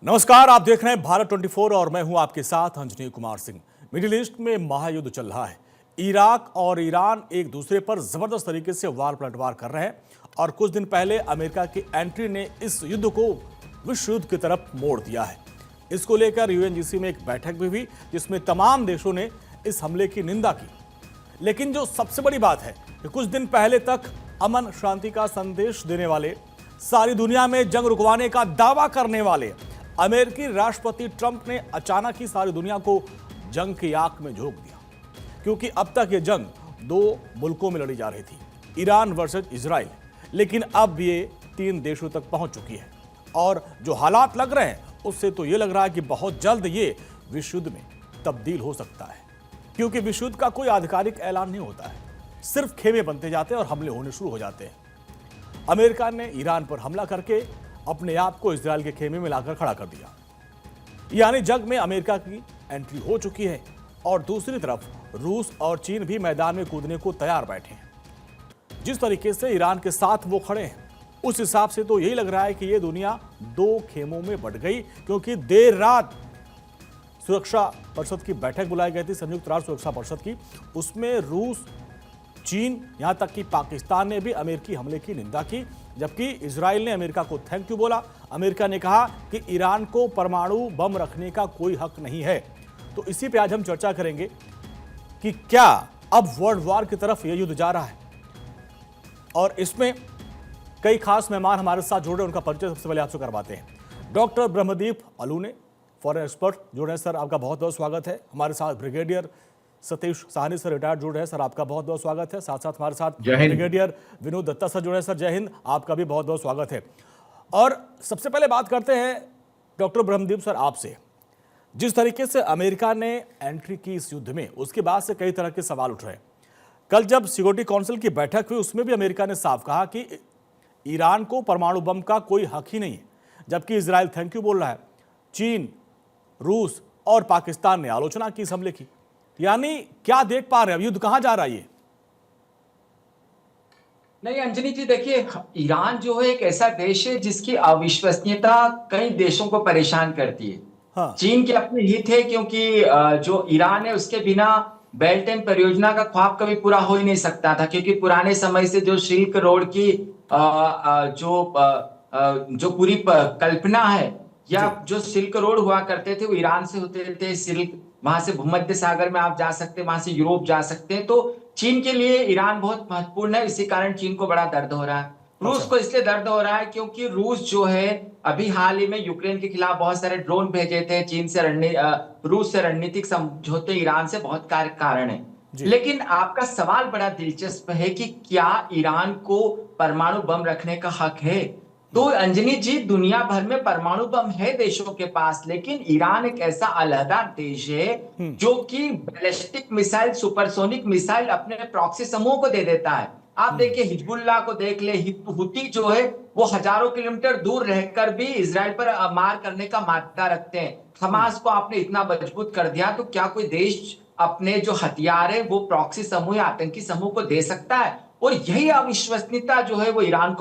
नमस्कार, आप देख रहे हैं भारत 24 और मैं हूं आपके साथ अंजनी कुमार सिंह। मिडिल ईस्ट में महायुद्ध चल रहा है। इराक और ईरान एक दूसरे पर जबरदस्त तरीके से वार पलटवार कर रहे हैं और कुछ दिन पहले अमेरिका की एंट्री ने इस युद्ध को विश्व युद्ध की तरफ मोड़ दिया है। इसको लेकर यूएनजीसी में एक बैठक भी हुई जिसमें तमाम देशों ने इस हमले की निंदा की। लेकिन जो सबसे बड़ी बात है कि कुछ दिन पहले तक अमन शांति का संदेश देने वाले, सारी दुनिया में जंग रुकवाने का दावा करने वाले अमेरिकी राष्ट्रपति ट्रंप ने अचानक ही सारी दुनिया को जंग की आग में झोंक दिया। क्योंकि अब तक ये जंग दो मुल्कों में लड़ी जा रही थी, ईरान वर्सेस इजराइल, लेकिन अब ये 3 देशों तक पहुंच चुकी है और जो हालात लग रहे हैं उससे तो ये लग रहा है कि बहुत जल्द ये विश्व युद्ध में तब्दील हो सकता है। क्योंकि विश्व युद्ध का कोई आधिकारिक ऐलान नहीं होता है, सिर्फ खेमे बनते जाते हैं और हमले होने शुरू हो जाते हैं। अमेरिका ने ईरान पर हमला करके अपने आप को इजराइल के खेमे में लाकर खड़ा कर दिया, यानी जंग में अमेरिका की एंट्री हो चुकी है और दूसरी तरफ रूस और चीन भी मैदान में कूदने को तैयार बैठे हैं। जिस तरीके से ईरान के साथ वो खड़े हैं उस हिसाब से तो यही लग रहा है कि ये दुनिया 2 खेमों में बंट गई। क्योंकि देर रात सुरक्षा परिषद की बैठक बुलाई गई थी, संयुक्त राष्ट्र सुरक्षा परिषद की। उसमें रूस, चीन, यहां तक कि पाकिस्तान ने भी अमेरिकी हमले की निंदा की, जबकि इजराइल ने अमेरिका को थैंक यू बोला। अमेरिका ने कहा कि ईरान को परमाणु बम रखने का कोई हक नहीं है। तो इसी पे आज हम चर्चा करेंगे कि क्या अब वर्ल्ड वॉर की तरफ यह युद्ध जा रहा है, और इसमें कई खास मेहमान हमारे साथ जुड़ रहे हैं। उनका परिचय सबसे पहले आपसे करवाते हैं। डॉक्टर ब्रह्मदीप अलूने, फॉरेन एक्सपर्ट, जुड़ रहे हैं। सर, आपका बहुत बहुत स्वागत है। हमारे साथ brigadier Satish Sahni sir, retired, जुड़ रहे हैं। सर, आपका बहुत बहुत स्वागत है। साथ साथ हमारे साथ ब्रिगेडियर विनोद दत्ता सर जुड़े हैं। सर, जय हिंद, आपका भी बहुत बहुत स्वागत है। और सबसे पहले बात करते हैं डॉक्टर ब्रह्मदीप सर आपसे। जिस तरीके से अमेरिका ने एंट्री की इस युद्ध में, उसके बाद से कई तरह के सवाल उठ रहे हैं। कल जब सिक्योरिटी काउंसिल की बैठक हुई उसमें भी अमेरिका ने साफ कहा कि ईरान को परमाणु बम का कोई हक ही नहीं है, जबकि इजराइल थैंक यू बोल रहा है। चीन, रूस और पाकिस्तान ने आलोचना की इस हमले की। यानी क्या देख पा रहे हैं, अब युद्ध कहां जा रहा है? ये नहीं अंजनी जी, देखिए, ईरान जो है एक ऐसा देश है जिसकी अविश्वसनीयता कई देशों को परेशान करती है। हाँ। चीन के अपने हित है क्योंकि जो ईरान है उसके बिना बेल्ट एंड परियोजना का ख्वाब कभी पूरा हो ही नहीं सकता था। क्योंकि पुराने समय से जो सिल्क रोड की जो पूरी कल्पना है, या जो सिल्क रोड हुआ करते थे वो ईरान से होते थे। सिल्क, वहां से भूमध्य सागर में आप जा सकते हैं, वहां से यूरोप जा सकते हैं। तो चीन के लिए ईरान बहुत महत्वपूर्ण है। इसी कारण चीन को बड़ा दर्द हो रहा है। रूस को इसलिए दर्द हो रहा है क्योंकि रूस जो है अभी हाल ही में यूक्रेन के खिलाफ बहुत सारे ड्रोन भेजे थे। चीन से रूस से रणनीतिक समझौते ईरान से बहुत कारण है। लेकिन आपका सवाल बड़ा दिलचस्प है कि क्या ईरान को परमाणु बम रखने का हक है? तो अंजनी जी, दुनिया भर में परमाणु बम है देशों के पास, लेकिन ईरान एक ऐसा अलहदा देश है जो कि बैलिस्टिक मिसाइल, सुपरसोनिक मिसाइल अपने प्रॉक्सी समूह को दे देता है। आप देखिए, हिजबुल्लाह को देख ले, हुती जो है वो हजारों किलोमीटर दूर रहकर भी इजराइल पर मार करने का मादा रखते हैं। हमास को आपने इतना मजबूत कर दिया, तो क्या कोई देश अपने जो हथियार है वो प्रॉक्सी समूह या आतंकी समूह को दे सकता है? और यही अविश्वसनीयता जो है वो ईरान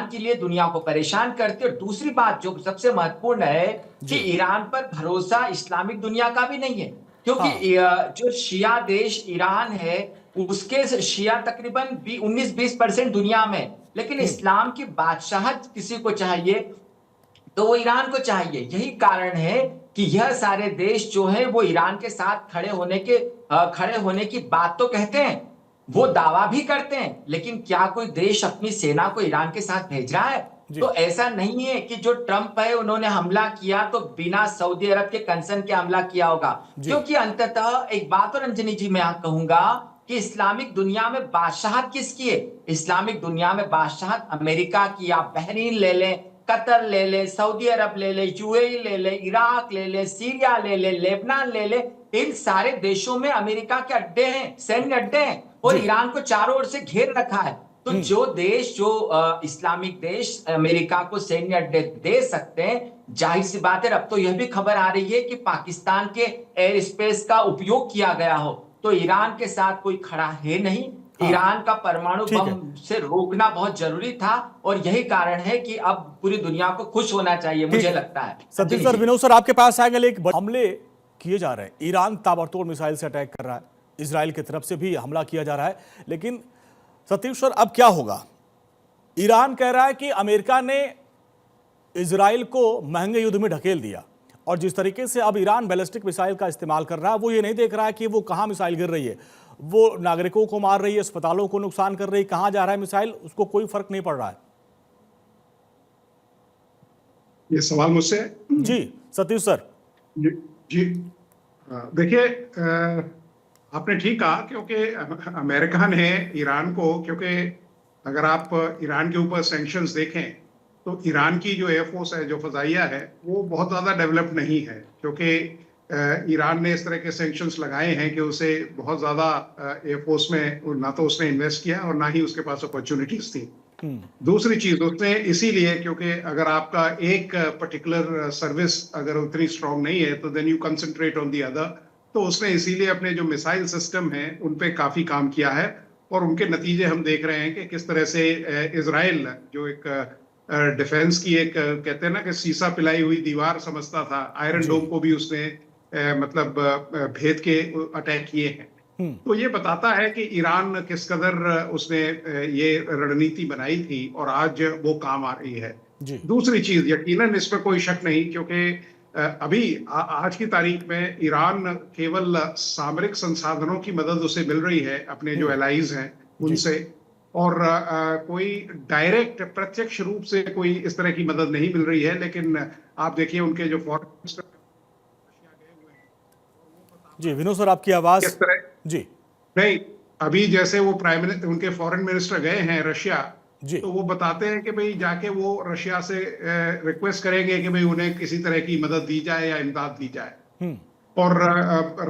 के लिए दुनिया को परेशान करती है। और दूसरी बात जो सबसे महत्वपूर्ण है कि ईरान पर भरोसा इस्लामिक दुनिया का भी नहीं है। क्योंकि जो शिया देश ईरान है उसके शिया तकरीबन 19-20% दुनिया में, लेकिन इस्लाम की बादशाहत किसी को चाहिए तो वो ईरान को चाहिए। यही कारण है कि यह सारे देश जो है वो ईरान के साथ खड़े होने की बात तो कहते हैं, वो दावा भी करते हैं, लेकिन क्या कोई देश अपनी सेना को ईरान के साथ भेज रहा है? तो ऐसा नहीं है कि जो ट्रंप है उन्होंने हमला किया तो बिना सऊदी अरब के कंसर्न के हमला किया होगा। क्योंकि अंततः एक बात और अंजनी जी मैं कहूंगा कि इस्लामिक दुनिया में बादशाहत किसकी है? इस्लामिक दुनिया में बादशाहत अमेरिका की। आप बहरीन ले लें, कतर ले ले, सऊदी अरब ले ले, यूएई ले ले, इराक ले ले, सीरिया ले ले, लेबनान ले ले, इन सारे देशों में अमेरिका के अड्डे हैं, सैन्य अड्डे हैं, और ईरान को चारों ओर से घेर रखा है। तो जो देश, जो इस्लामिक देश अमेरिका को सैन्य अड्डे दे सकते हैं, जाहिर सी बात है। अब तो यह भी खबर आ रही है कि पाकिस्तान के एयर स्पेस का उपयोग किया गया हो, तो ईरान के साथ कोई खड़ा है नहीं। हाँ, ईरान का परमाणु ठीक है। बम से रोकना बहुत जरूरी था, और यही कारण है कि अब पूरी दुनिया को खुश होना चाहिए, ठीक मुझे है लगता है। सतीश अंजनी सर, जी। विनोद सर आपके पास आएंगे, लेकिन हमले किए जा रहे हैं, ईरान ताबड़तोड़ मिसाइल से अटैक कर रहा है, इसराइल की तरफ से भी हमला किया जा रहा है। लेकिन सतीश सर अब क्या होगा? ईरान कह रहा है कि अमेरिका ने इसराइल को महंगे युद्ध में ढकेल दिया, और जिस तरीके से अब ईरान बैलिस्टिक मिसाइल का इस्तेमाल कर रहा है, वो ये नहीं देख रहा है कि वो कहाँ मिसाइल गिर रही है, वो नागरिकों को मार रही है, अस्पतालों को नुकसान कर रही है, कहाँ जा रहा है मिसाइल, उसको कोई फर्क नहीं पड़ रहा है। ये सवाल मुझसे? जी सतीश सर। जी जी। देखिए, आपने ठीक कहा, क्योंकि अमेरिका ने ईरान को, क्योंकि अगर आप ईरान के ऊपर सैंक्शंस देखें तो ईरान की जो एयरफोर्स है, जो फजाइया है, वो बहुत ज़्यादा डेवलप नहीं है, क्योंकि ईरान ने इस तरह के सैंक्शंस लगाए हैं कि उसे बहुत ज़्यादा एयरफोर्स में ना तो उसने इन्वेस्ट किया और ना ही उसके पास अपॉर्चुनिटीज थी। दूसरी चीज उसने इसीलिए, क्योंकि अगर आपका एक पर्टिकुलर सर्विस अगर उतनी स्ट्रांग नहीं है तो then you concentrate on the other, तो उसने इसीलिए अपने जो मिसाइल सिस्टम है उन पे काफी काम किया है, और उनके नतीजे हम देख रहे हैं कि किस तरह से इजराइल, जो एक डिफेंस की एक कहते हैं ना कि शीशा पिलाई हुई दीवार समझता था, आयरन डोम को भी उसने मतलब भेद के अटैक किए हैं। तो ये बताता है कि ईरान किस कदर उसने ये रणनीति बनाई थी और आज वो काम आ रही है। दूसरी चीज, यकीनन इसमें कोई शक नहीं, क्योंकि अभी आज की तारीख में ईरान केवल सामरिक संसाधनों की मदद उसे मिल रही है अपने जो एलाइज हैं उनसे, और कोई डायरेक्ट प्रत्यक्ष रूप से कोई इस तरह की मदद नहीं मिल रही है। लेकिन आप देखिए उनके जो फॉरेन मिनिस्टर जी विनोद सर, आपकी आवाज किस तरह जी नहीं, अभी जैसे वो प्राइम मिनिस्टर, उनके फॉरेन मिनिस्टर गए हैं रशिया, जी तो वो बताते हैं कि भाई जाके वो रशिया से रिक्वेस्ट करेंगे कि भाई उन्हें किसी तरह की मदद दी जाए या इमदाद दी जाए। और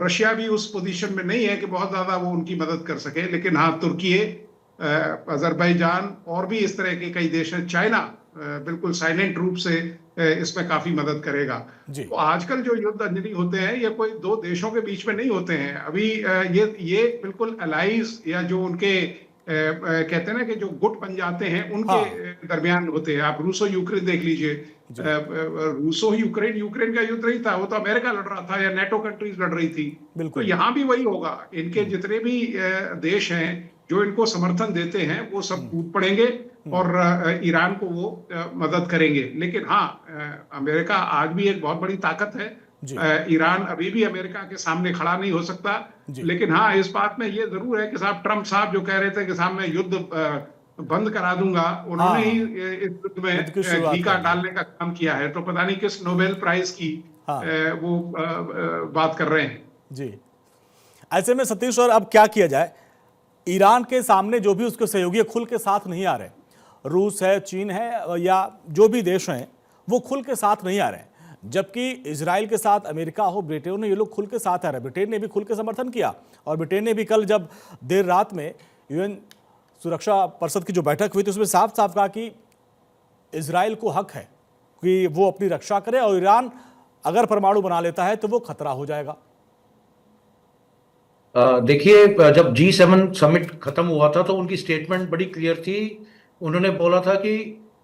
रशिया भी उस पोजीशन में नहीं है कि बहुत ज्यादा वो उनकी मदद कर सके, लेकिन हाँ, तुर्की, अजरबैजान और भी इस तरह के कई देश हैं, चाइना बिल्कुल साइलेंट रूप से इसमें काफी मदद करेगा। तो आजकल जो युद्ध अंजनी होते हैं, ये कोई दो देशों के बीच में नहीं होते हैं अभी, ये बिल्कुल अलाइज या जो उनके कहते हैं ना कि जो गुट बन जाते हैं उनके दरमियान होते हैं। आप रूसो यूक्रेन देख लीजिए, रूसो यूक्रेन का युद्ध नहीं था, वो तो अमेरिका लड़ रहा था या नेटो कंट्रीज लड़ रही थी। तो यहाँ भी वही होगा, इनके जितने भी देश हैं जो इनको समर्थन देते हैं वो सब कूद पड़ेंगे और ईरान को वो मदद करेंगे। लेकिन हाँ, अमेरिका आज भी एक बहुत बड़ी ताकत है, ईरान अभी भी अमेरिका के सामने खड़ा नहीं हो सकता। लेकिन हाँ, इस बात में ये जरूर है कि साहब ट्रंप साहब जो कह रहे थे कि साहब मैं युद्ध बंद करा दूंगा, उन्होंने ही इस युद्ध में टीका डालने का काम किया है। तो पता नहीं किस नोबेल प्राइज की वो बात कर रहे हैं। जी, ऐसे में सतीश और अब क्या किया जाए? ईरान के सामने जो भी उसके सहयोगी खुल के साथ नहीं आ रहे, रूस है, चीन है, या जो भी देश हैं वो खुल के साथ नहीं आ रहे हैं, जबकि इजराइल के साथ अमेरिका हो, ब्रिटेन ने, ये लोग खुल के साथ आ रहे हैं। ब्रिटेन ने भी खुल के समर्थन किया, और ब्रिटेन ने भी कल जब देर रात में यूएन सुरक्षा परिषद की जो बैठक हुई थी उसमें साफ साफ कहा कि इजराइल को हक है कि वो अपनी रक्षा करे, और ईरान अगर परमाणु बना लेता है तो वो खतरा हो जाएगा। देखिए, जब G7 समिट खत्म हुआ था तो उनकी स्टेटमेंट बड़ी क्लियर थी। उन्होंने बोला था कि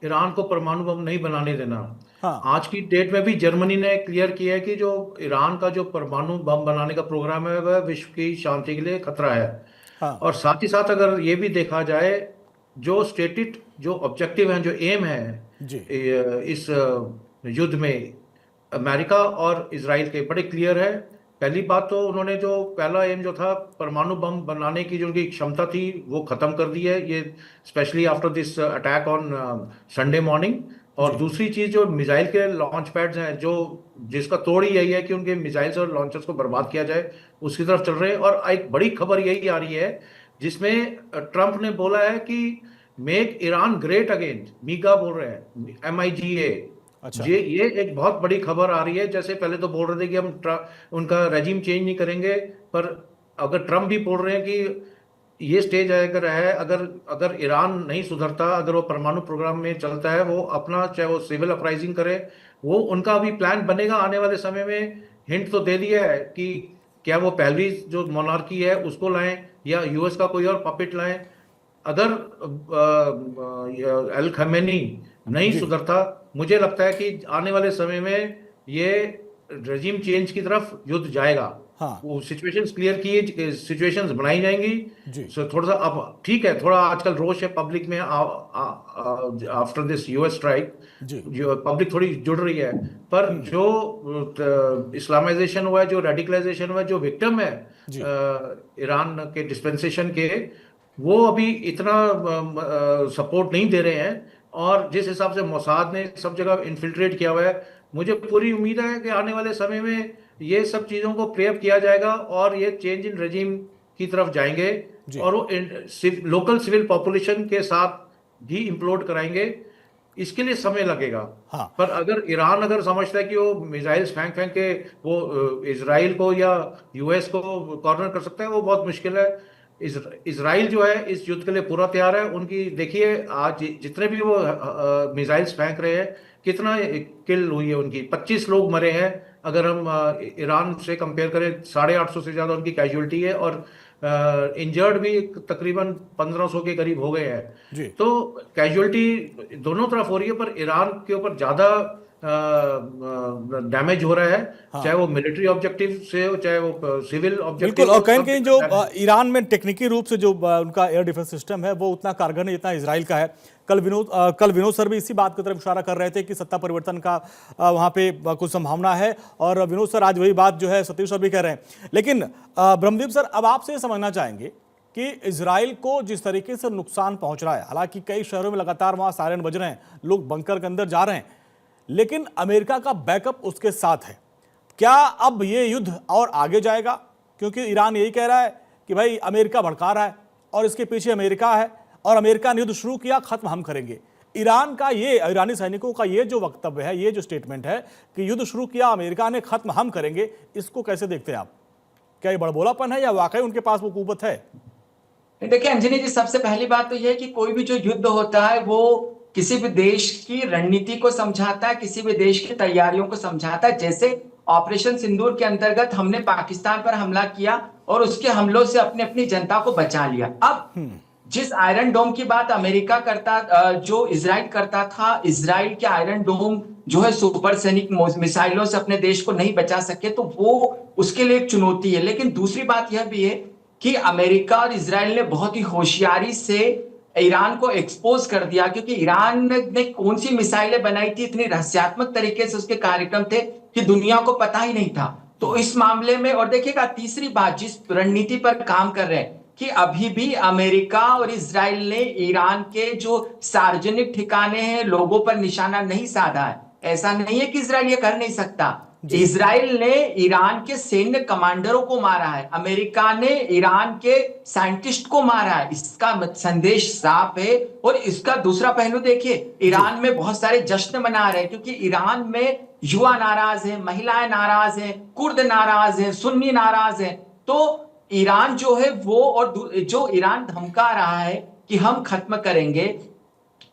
ईरान को परमाणु बम नहीं बनाने देना। आज की डेट में भी जर्मनी ने क्लियर किया है कि जो ईरान का जो परमाणु बम बनाने का प्रोग्राम है वह विश्व की शांति के लिए खतरा है। और साथ ही साथ अगर ये भी देखा जाए, जो स्टेटेड जो ऑब्जेक्टिव हैं, जो एम है इस युद्ध में, अमेरिका और इजराइल के बड़े क्लियर है। पहली बात तो उन्होंने जो पहला एम जो था परमाणु बम बनाने की जो उनकी क्षमता थी वो खत्म कर दी है, ये specially after this attack on Sunday morning. और दूसरी चीज, जो मिसाइल के लॉन्च पैड्स हैं, जो जिसका तोड़ ही यही है कि उनके मिसाइल्स और लॉन्चर्स को बर्बाद किया जाए, उसकी तरफ चल रहे हैं। और एक बड़ी खबर यही आ रही है जिसमें ट्रंप ने बोला है कि मेक ईरान ग्रेट अगेन, मीगा बोल रहे हैं, MIGA। अच्छा। ये एक बहुत बड़ी खबर आ रही है। जैसे पहले तो बोल रहे थे कि हम उनका रेजिम चेंज नहीं करेंगे, पर अगर ट्रम्प भी बोल रहे हैं कि ये स्टेज अगर है, अगर ईरान नहीं सुधरता, अगर वो परमाणु प्रोग्राम में चलता है, वो अपना चाहे वो सिविल अपराइजिंग करे, वो उनका भी प्लान बनेगा आने वाले समय में। हिंट तो दे दिया है कि क्या वो पहली जो मोनार्की है उसको लाएं या यूएस का कोई और पपेट लाएं? अगर अल खमेनी नहीं सुधरता, मुझे लगता है कि आने वाले समय में ये रजीम चेंज की तरफ युद्ध जाएगा। हाँ। वो सिचुएशंस क्लियर की, सिचुएशंस बनाई जाएंगी। जी। सो थोड़ा सा अब ठीक है, थोड़ा आजकल रोष है पब्लिक में आफ्टर दिस यूएस स्ट्राइक, जी। जो पब्लिक थोड़ी जुड़ रही है, पर जो इस्लामाइजेशन हुआ है, जो रेडिकलाइजेशन हुआ है, जो विक्टिम है जी। ईरान के डिस्पेंसेशन के, वो अभी इतना सपोर्ट नहीं दे रहे हैं। और जिस हिसाब से मोसाद ने सब जगह इन्फिल्ट्रेट किया हुआ है, मुझे पूरी उम्मीद है कि आने वाले समय में ये सब चीज़ों को प्रेप किया जाएगा और ये चेंज इन रजीम की तरफ जाएंगे और वो लोकल सिविल पॉपुलेशन के साथ भी इम्प्लोड कराएंगे। इसके लिए समय लगेगा। हाँ। पर अगर ईरान अगर समझता है कि वो मिसाइल्स फेंक फेंक के वो इजराइल को या यूएस को कॉर्नर कर सकता है, वो बहुत मुश्किल है। इजराइल जो है इस युद्ध के लिए पूरा तैयार है। उनकी देखिए आज जितने भी वो मिसाइल्स फेंक रहे हैं, कितना किल हुई है उनकी, 25 लोग मरे हैं। अगर हम ईरान से कंपेयर करें, 850 से ज़्यादा उनकी कैजुअलिटी है और इंजर्ड भी तकरीबन 1500 के करीब हो गए हैं। तो कैजुअलिटी दोनों तरफ हो रही है, पर ईरान के ऊपर ज़्यादा डैमेज हो रहा है। हाँ। चाहे वो मिलिट्री ऑब्जेक्टिव से हो, चाहे वो सिविल ऑब्जेक्टिव। बिल्कुल। और कहीं कहीं जो ईरान में टेक्निकल रूप से जो उनका एयर डिफेंस सिस्टम है वो उतना कारगर नहीं जितना इजराइल का है। कल विनोद सर भी इसी बात की तरफ इशारा कर रहे थे कि सत्ता परिवर्तन का वहाँ पे कुछ संभावना है, और विनोद सर आज वही बात जो है सतीश सर भी कह रहे हैं। लेकिन ब्रह्मदीप सर, अब आपसे समझना चाहेंगे कि इजराइल को जिस तरीके से नुकसान पहुंच रहा है, हालांकि कई शहरों में लगातार वहाँ सायरन बज रहे हैं, लोग बंकर के अंदर जा रहे हैं, लेकिन अमेरिका का बैकअप उसके साथ है। क्या अब ये युद्ध और आगे जाएगा? क्योंकि ईरान यही कह रहा है कि भाई अमेरिका भड़का रहा है और इसके पीछे अमेरिका है, और अमेरिका ने युद्ध शुरू किया, खत्म हम करेंगे। ईरान का ये, ईरानी सैनिकों का ये जो वक्तव्य है, ये जो स्टेटमेंट है कि युद्ध शुरू किया अमेरिका ने, खत्म हम करेंगे, इसको कैसे देखते हैं आप? क्या ये बड़बोलापन है या वाकई उनके पास वो कुव्वत है? देखिए अंजनी जी, सबसे पहली बात तो यह है कि कोई भी जो युद्ध होता है वो किसी भी देश की रणनीति को समझाता है, किसी भी देश की तैयारियों को समझाता है। जैसे ऑपरेशन सिंदूर के अंतर्गत हमने पाकिस्तान पर हमला किया और उसके हमलों से अपने अपनी जनता को बचा लिया। अब जिस आयरन डोम की बात अमेरिका करता, जो इजराइल करता था, इजराइल के आयरन डोम जो है सुपरसोनिक मिसाइलों से अपने देश को नहीं बचा सके, तो वो उसके लिए एक चुनौती है। लेकिन दूसरी बात यह भी है कि अमेरिका और इजराइल ने बहुत ही होशियारी से ईरान को एक्सपोज कर दिया, क्योंकि ईरान ने कौन सी मिसाइलें बनाई थी, इतनी रहस्यात्मक तरीके से उसके कार्यक्रम थे कि दुनिया को पता ही नहीं था। तो इस मामले में, और देखिएगा तीसरी बात, जिस रणनीति पर काम कर रहे हैं कि अभी भी अमेरिका और इजराइल ने ईरान के जो सार्वजनिक ठिकाने हैं, लोगों पर निशाना नहीं साधा है। ऐसा नहीं है कि इजराइल ये कर नहीं सकता। इजराइल ने ईरान के सैन्य कमांडरों को मारा है, अमेरिका ने ईरान के साइंटिस्ट को मारा है। इसका संदेश साफ है। और इसका दूसरा पहलू देखिए, ईरान में बहुत सारे जश्न मना रहे हैं, क्योंकि ईरान में युवा नाराज हैं, महिलाएं नाराज हैं, कुर्द नाराज हैं, सुन्नी नाराज हैं। तो ईरान जो है वो, और जो ईरान धमका रहा है कि हम खत्म करेंगे,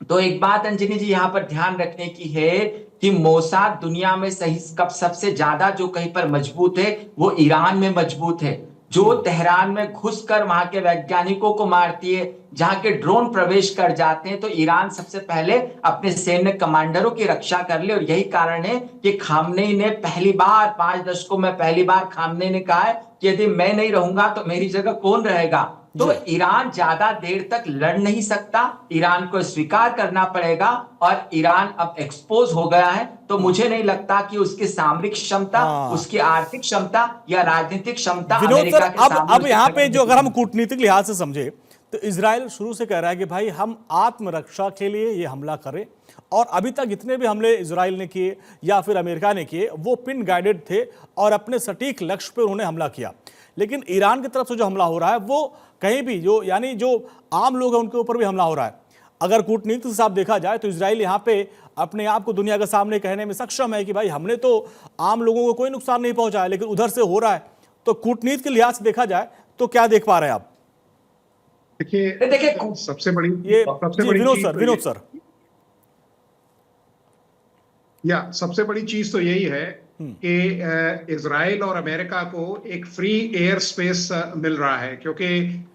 तो एक बात अंजनी जी यहां पर ध्यान रखने की है कि मोसाद दुनिया में सही कब सबसे ज्यादा जो कहीं पर मजबूत है, वो ईरान में मजबूत है। जो तेहरान में घुसकर वहां के वैज्ञानिकों को मारती है, जहां के ड्रोन प्रवेश कर जाते हैं, तो ईरान सबसे पहले अपने सैन्य कमांडरों की रक्षा कर ले। और यही कारण है कि खामनेई ने पहली बार 5 दशकों में पहली बार खामनेई ने कहा है कि यदि मैं नहीं रहूंगा तो मेरी जगह कौन रहेगा। तो ईरान ज्यादा देर तक लड़ नहीं सकता, ईरान को स्वीकार करना पड़ेगा। और ईरान अब एक्सपोज हो गया है, तो मुझे नहीं लगता कि उसकी सामरिक क्षमता, उसकी आर्थिक क्षमता या राजनीतिक क्षमता अमेरिका के सामने। अब यहाँ पे जो, अगर हम कूटनीतिक लिहाज से समझे, तो इजराइल शुरू से कह रहा है कि भाई हम आत्मरक्षा के लिए ये हमला करें, और अभी तक जितने भी हमले इजराइल ने किए या फिर अमेरिका ने किए, वो पिन गाइडेड थे और अपने सटीक लक्ष्य पर उन्होंने हमला किया। लेकिन ईरान की तरफ से जो हमला हो रहा है वो कहीं भी जो, यानी जो आम लोग हैं उनके ऊपर भी हमला हो रहा है। अगर कूटनीति से हिसाब देखा जाए तो इजराइल यहाँ पे अपने आप को दुनिया के सामने कहने में सक्षम है कि भाई हमने तो आम लोगों को कोई नुकसान नहीं पहुंचाया, लेकिन उधर से हो रहा है। तो कूटनीति के लिहाज से देखा जाए तो क्या देख पा रहे हैं आप? देखिए सबसे बड़ी चीज तो यही है कि इजराइल और अमेरिका को एक फ्री एयर स्पेस मिल रहा है, क्योंकि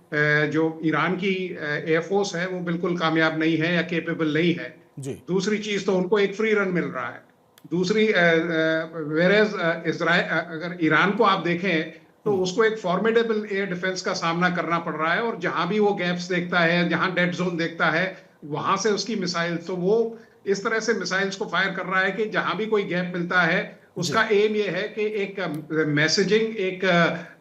जो ईरान की एयरफोर्स है वो बिल्कुल कामयाब नहीं है या केपेबल नहीं है जी। दूसरी चीज तो उनको एक फ्री रन मिल रहा है। दूसरी वेरेज इजराइल, अगर ईरान को आप देखें तो उसको एक फॉर्मिडेबल एयर डिफेंस का सामना करना पड़ रहा है, और जहां भी वो गैप्स देखता है, जहां डेड जोन देखता है, वहां से उसकी मिसाइल, तो वो इस तरह से मिसाइल्स को फायर कर रहा है कि जहां भी कोई गैप मिलता है उसका एम ये है कि एक मैसेजिंग, एक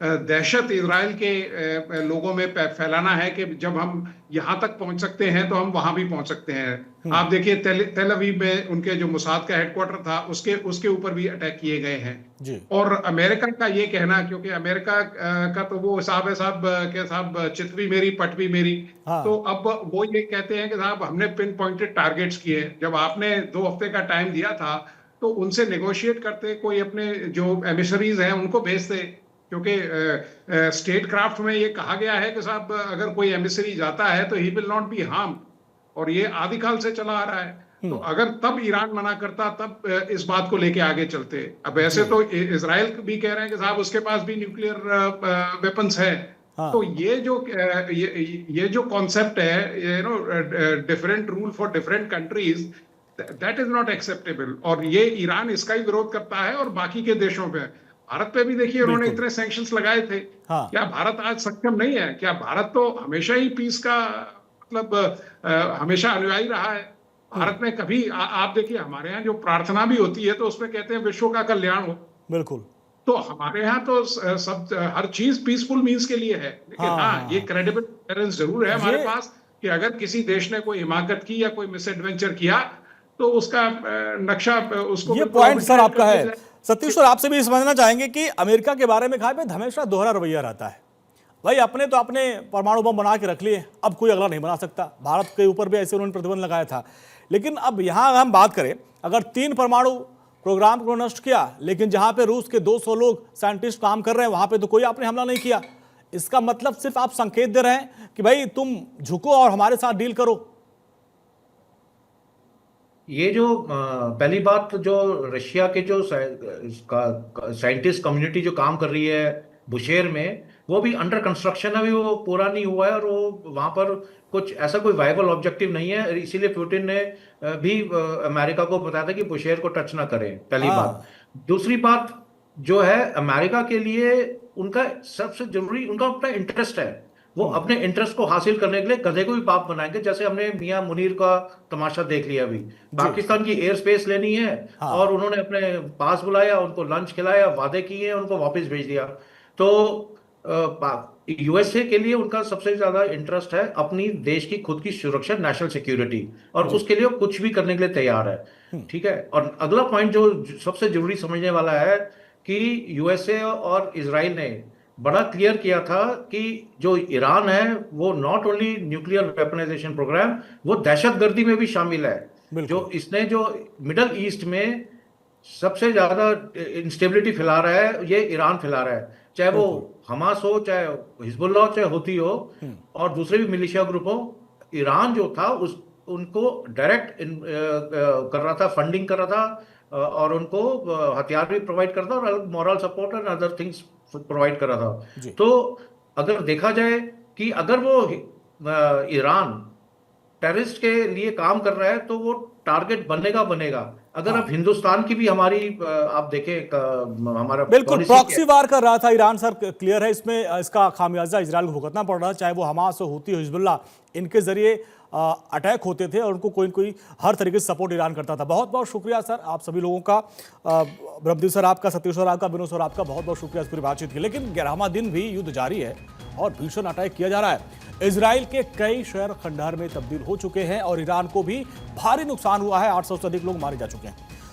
दहशत इजराइल के लोगों में फैलाना है कि जब हम यहां तक पहुंच सकते हैं तो हम वहां भी पहुंच सकते हैं। आप देखिए तेल अवीव में उनके जो मोसाद का हेडक्वार्टर था उसके ऊपर भी अटैक किए गए हैं जी। और अमेरिका का ये कहना, क्योंकि अमेरिका का तो वो हिसाब है साहब के साहब चित भी मेरी पट भी मेरी, तो अब वो ये कहते हैं कि साहब हमने पिन पॉइंटेड टारगेट्स किए। जब आपने 2 हफ्ते का टाइम दिया था तो उनसे नेगोशिएट करते, कोई अपने जो एमिसरीज हैं उनको भेजते, क्योंकि स्टेट क्राफ्ट में ये कहा गया है कि साहब अगर कोई एमिसरी जाता है तो he will not be harm, और ये आदिकाल से चला आ रहा है। तो अगर तब ईरान मना करता तब इस बात को लेके आगे चलते। अब ऐसे तो इजराइल भी कह रहे हैं कि साहब उसके पास भी न्यूक्लियर वेपन्स है। तो ये जो कॉन्सेप्ट है, different rule for different countries, that is not acceptable, और ये ईरान इसका ही विरोध करता है और बाकी के देशों पे। भारत पे भी देखिए उन्होंने इतने सैंक्शंस लगाए थे। क्या भारत आज सक्षम नहीं है? क्या भारत तो हमेशा ही पीस का मतलब हमेशा अनुयायी रहा है। भारत ने कभी आप देखिए हमारे यहाँ जो प्रार्थना भी होती है तो उसमें कहते हैं विश्व का कल्याण हो। बिल्कुल। तो हमारे यहाँ तो सब हर चीज पीसफुल मीन्स के लिए है, लेकिन हाँ ये क्रेडिबल एविडेंस जरूर है हमारे पास कि अगर किसी देश ने कोई हिमाकत की या कोई मिस एडवेंचर किया तो उसका नक्शा उसको, ये पॉइंट सर आपका है। सतीश सर, आपसे भी समझना चाहेंगे कि अमेरिका के बारे में कहा पे हमेशा दोहरा रवैया रहता है। भाई अपने तो अपने परमाणु बम बना के रख लिए, अब कोई अगला नहीं बना सकता। भारत के ऊपर भी ऐसे उन्होंने प्रतिबंध लगाया था। लेकिन अब यहाँ हम बात करें, अगर 3 परमाणु प्रोग्राम को नष्ट किया, लेकिन जहाँ पे रूस के 200 लोग साइंटिस्ट काम कर रहे हैं वहाँ पे तो कोई आपने हमला नहीं किया, इसका मतलब सिर्फ आप संकेत दे रहे हैं कि भाई तुम झुको और हमारे साथ डील करो। ये जो पहली बात, जो रशिया के जो साइंटिस्ट कम्युनिटी जो काम कर रही है बुशेर में, वो भी अंडर कंस्ट्रक्शन, अभी वो पूरा नहीं हुआ है और वो वहाँ पर कुछ ऐसा कोई वायबल ऑब्जेक्टिव नहीं है। इसीलिए पुतिन ने भी अमेरिका को बताया था कि बुशेर को टच ना करें, पहली बात। दूसरी बात जो है, अमेरिका के लिए उनका सबसे जरूरी उनका अपना इंटरेस्ट है। वो अपने इंटरेस्ट को हासिल करने के लिए गधे को भी बाप बनाएंगे, जैसे हमने मियां मुनीर का तमाशा देख लिया। अभी पाकिस्तान की एयर स्पेस लेनी है और उन्होंने अपने पास बुलाया, उनको लंच खिलाया, वादे किए, उनको वापस भेज दिया। तो यूएसए के लिए उनका सबसे ज्यादा इंटरेस्ट है अपनी देश की खुद की सुरक्षा, नेशनल सिक्योरिटी, और उसके लिए कुछ भी करने के लिए तैयार है। ठीक है। और अगला पॉइंट जो सबसे जरूरी समझने वाला है कि यूएसए और इजराइल ने बड़ा क्लियर किया था कि जो ईरान है वो not only nuclear weaponization program, वो दहशतगर्दी में भी शामिल है। जो इसने जो मिडल ईस्ट में सबसे ज्यादा इंस्टेबिलिटी फैला रहा है, ये ईरान फैला रहा है। चाहे वो हमास हो, चाहे हिजबुल्ला हो, चाहे हुती हो, और दूसरे भी मिलिशिया ग्रुप हो। ईरान जो था उनको डायरेक्ट कर रहा था, फंडिंग कर रहा था, और उनको हथियार भी प्रोवाइड करता और मॉरल सपोर्ट और अदर थिंग्स प्रोवाइड कर रहा था। तो अगर देखा जाए कि अगर वो ईरान टेररिस्ट के लिए काम कर रहा है तो वो टारगेट बनेगा। अगर आप हिंदुस्तान की भी हमारी आप देखें, हमारा बिल्कुल प्रॉक्सी वार कर रहा था ईरान सर, क्लियर है। इसमें इसका खामियाजा इजराइल को भुगतना पड़ रहा है, चाहे वो हमास हो, हुती हो, हिजबुल्ला, इनके जरिए अटैक होते थे और उनको कोई न कोई हर तरीके से सपोर्ट ईरान करता था। बहुत बहुत शुक्रिया सर आप सभी लोगों का, ब्रह्मदीप सर आपका, सतीश सर आपका, विनोद सर आपका, बहुत बहुत शुक्रिया इस पूरी बातचीत की। लेकिन 11वां दिन भी युद्ध जारी है और भीषण अटैक किया जा रहा है। इजराइल के कई शहर खंडहर में तब्दील हो चुके हैं और ईरान को भी भारी नुकसान हुआ है। 800 से अधिक लोग मारे जा चुके हैं।